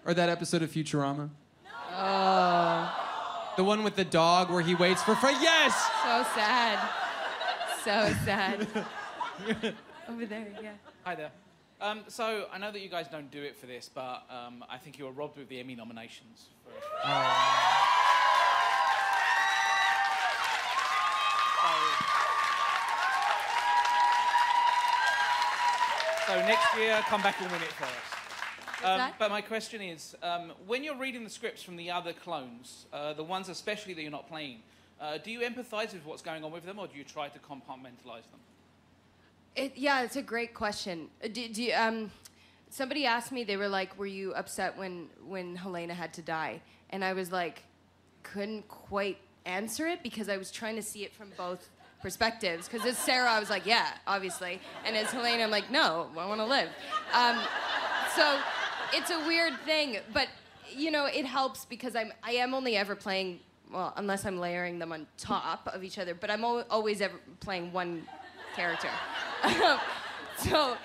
Or that episode of Futurama? Oh. The one with the dog where he waits for Yes! So sad. So sad. Over there, yeah. Hi there. So I know that you guys don't do it for this, but I think you were robbed with the Emmy nominations. So next year, come back and win it for us. But my question is, when you're reading the scripts from the other clones, the ones especially that you're not playing, do you empathise with what's going on with them, or do you try to compartmentalise them? Yeah, it's a great question. Somebody asked me, they were like, were you upset when Helena had to die? And I was like, couldn't quite answer it because I was trying to see it from both perspectives. Because as Sarah, I was like, yeah, obviously. And as Helena, I'm like, no, I want to live. So it's a weird thing. But, you know, it helps because I am only ever playing, well, unless I'm layering them on top of each other, but I'm always ever playing one character. So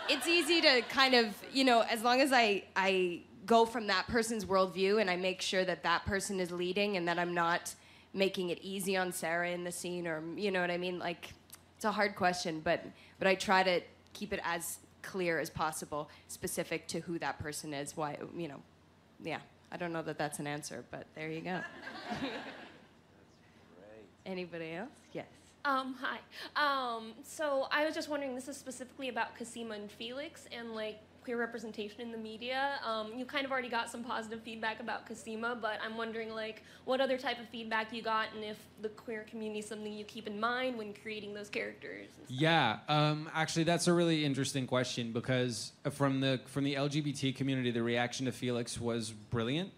it's easy to kind of, you know, as long as I go from that person's worldview and I make sure that that person is leading and that I'm not making it easy on Sarah in the scene, or, you know what I mean? Like, it's a hard question, but I try to keep it as clear as possible, specific to who that person is, why, you know, yeah. I don't know that that's an answer, but there you go. That's great. Anybody else? Yes. Hi. So I was just wondering, this is specifically about Cosima and Felix and, like, queer representation in the media. You kind of already got some positive feedback about Cosima, but I'm wondering, like, what other type of feedback you got, and if the queer community is something you keep in mind when creating those characters and stuff. Yeah, actually, that's a really interesting question because from the LGBT community, the reaction to Felix was brilliant.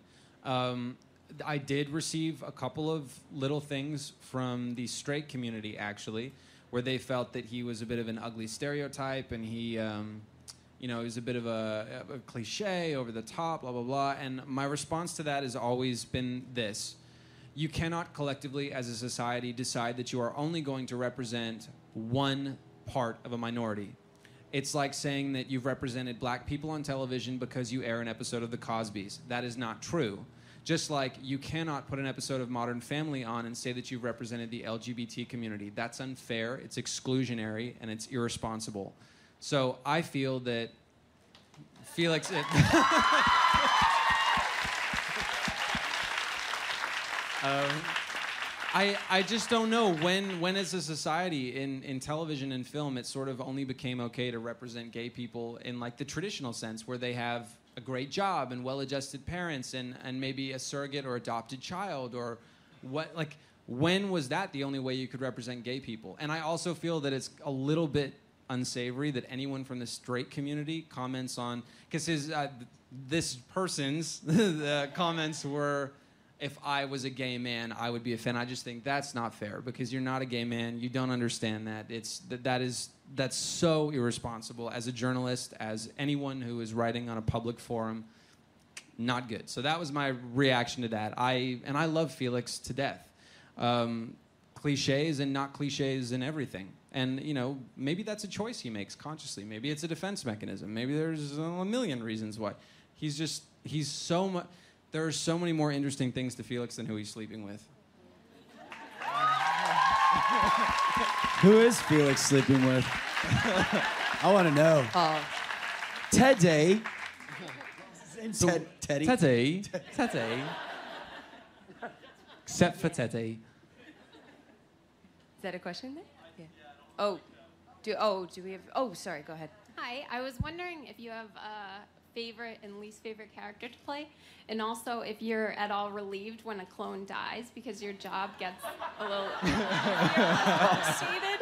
I did receive a couple of little things from the straight community, actually, where they felt that he was a bit of an ugly stereotype and he, you know, he was a bit of a cliche, over the top, blah, blah, blah. And my response to that has always been this. You cannot collectively, as a society, decide that you are only going to represent one part of a minority. It's like saying that you've represented black people on television because you air an episode of The Cosbys. That is not true. Just like you cannot put an episode of Modern Family on and say that you've represented the LGBT community. That's unfair, it's exclusionary, and it's irresponsible. So I feel that Felix... I just don't know when as a society in television and film it sort of only became okay to represent gay people in like the traditional sense where they have a great job and well-adjusted parents and maybe a surrogate or adopted child, or what, like, when was that the only way you could represent gay people? And I also feel that it's a little bit unsavory that anyone from the straight community comments on, because this person's the comments were, if I was a gay man, I would be a fan. I just think that's not fair because you're not a gay man. You don't understand that. That's so irresponsible as a journalist, as anyone who is writing on a public forum. Not good. So that was my reaction to that. I love Felix to death. Cliches and not cliches in everything. And, you know, maybe that's a choice he makes consciously. Maybe it's a defense mechanism. Maybe there's a million reasons why. He's so much... There are so many more interesting things to Felix than who he's sleeping with. Who is Felix sleeping with? I want to know. Teddy. Teddy. Teddy. Teddy. Except for Teddy. Is that a question there? Yeah. Do we have... Oh, sorry, go ahead. Hi, I was wondering if you have a favorite and least favorite character to play, and also if you're at all relieved when a clone dies because your job gets a little frustrated.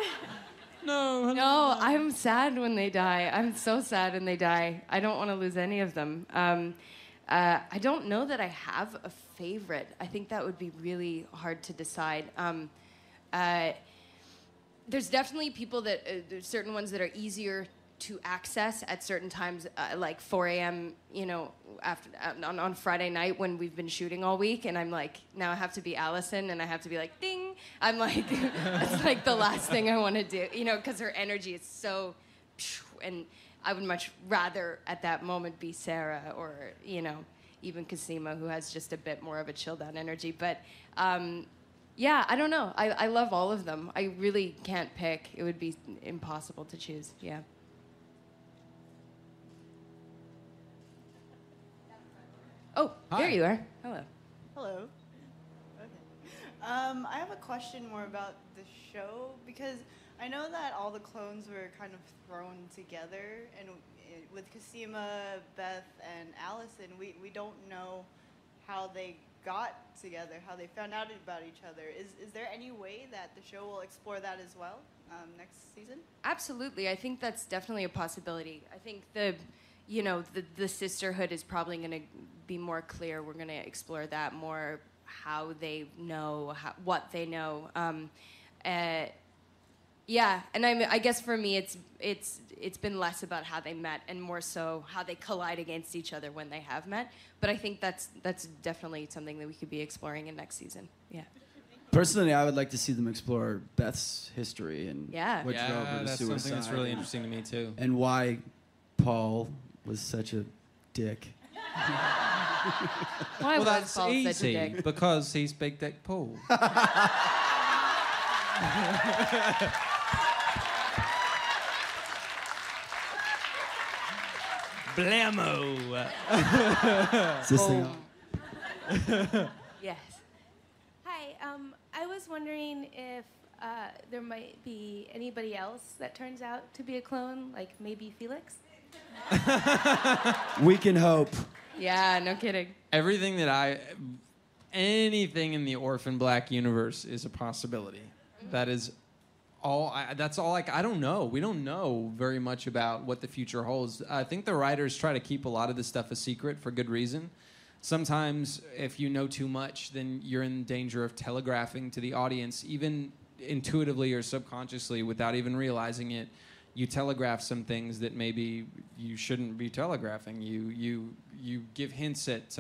No, I'm sad when they die. I'm so sad when they die. I don't want to lose any of them. I don't know that I have a favorite. I think that would be really hard to decide. There's definitely people that, there's certain ones that are easier to access at certain times, like 4 a.m., you know, after on Friday night when we've been shooting all week, and I'm like, now I have to be Allison, and I have to be like, ding. I'm like, that's like the last thing I want to do, you know, because her energy is so, and I would much rather at that moment be Sarah or, you know, even Cosima, who has just a bit more of a chilled out energy. But yeah, I don't know. I love all of them. I really can't pick. It would be impossible to choose. Yeah. Oh, Hi. there you are. Hello. Hello. Okay. I have a question more about the show because I know that all the clones were kind of thrown together, and with Cosima, Beth, and Allison, we don't know how they got together, how they found out about each other. Is there any way that the show will explore that as well next season? Absolutely. I think that's definitely a possibility. I think the sisterhood is probably going to be more clear. We're going to explore that more, how they know, what they know. Yeah, and I guess for me, it's been less about how they met and more so how they collide against each other when they have met. But I think that's definitely something that we could be exploring in next season. Yeah. Personally, I would like to see them explore Beth's history and Yeah. what drove her to that's suicide. something that's really interesting to me too. And why Paul was such a dick. Why Well, was that's Paul easy such a dick? because he's Big Dick Paul. Blammo. Is this thing on? Yes. Hi, I was wondering if there might be anybody else that turns out to be a clone, like maybe Felix? We can hope. Yeah, no kidding. Anything in the Orphan Black universe is a possibility. That is all. I don't know. We don't know very much about what the future holds. I think the writers try to keep a lot of this stuff a secret for good reason. Sometimes, if you know too much, then you're in danger of telegraphing to the audience, even intuitively or subconsciously, without even realizing it. You telegraph some things that maybe you shouldn't be telegraphing. You give hints at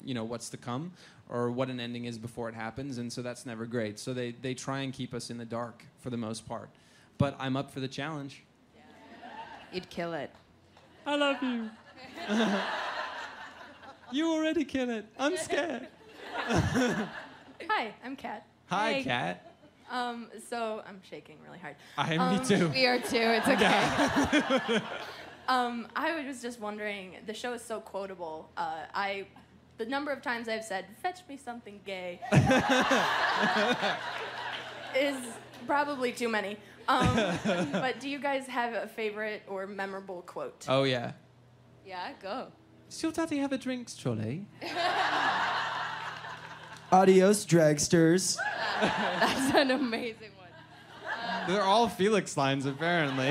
what's to come or what an ending is before it happens, and so that's never great. So they try and keep us in the dark for the most part. But I'm up for the challenge. You'd kill it. I love you. You already kill it. I'm scared. Hi, I'm Kat. Hi, Hey. Kat. So I'm shaking really hard. Me too. We are too. It's okay. I was just wondering, the show is so quotable. The number of times I've said, "Fetch me something gay," is probably too many. But do you guys have a favorite or memorable quote? Oh, yeah. Yeah, go. Does your daddy have a drink trolley? Adios, dragsters. That's an amazing one. They're all Felix lines, apparently.